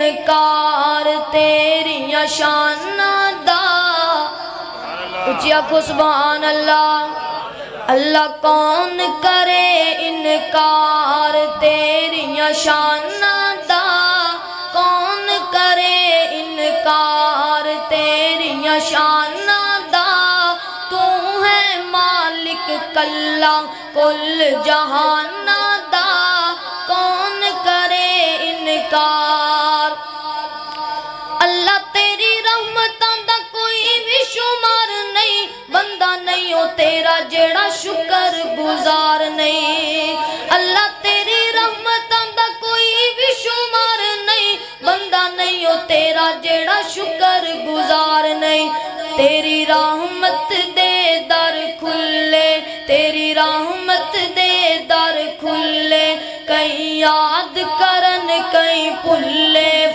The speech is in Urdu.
انکار تیریاں شاناں دا اچھی آنکھو سبحان اللہ اللہ کون کرے انکار تیریاں شاناں دا کون کرے انکار تیریاں شاناں دا تو ہے مالک کلا کل جہاناں دا کون کرے انکار اللہ تیری رحمتاں دا کوئی بھی شمار نہیں بندہ نہیں ہو تیرا جیڑا شکر گزار نہیں اللہ تیری رحمتاں دا کوئی بھی شمار نہیں بندہ نہیں ہو تیرا جیڑا شکر گزار نہیں تیری رحمت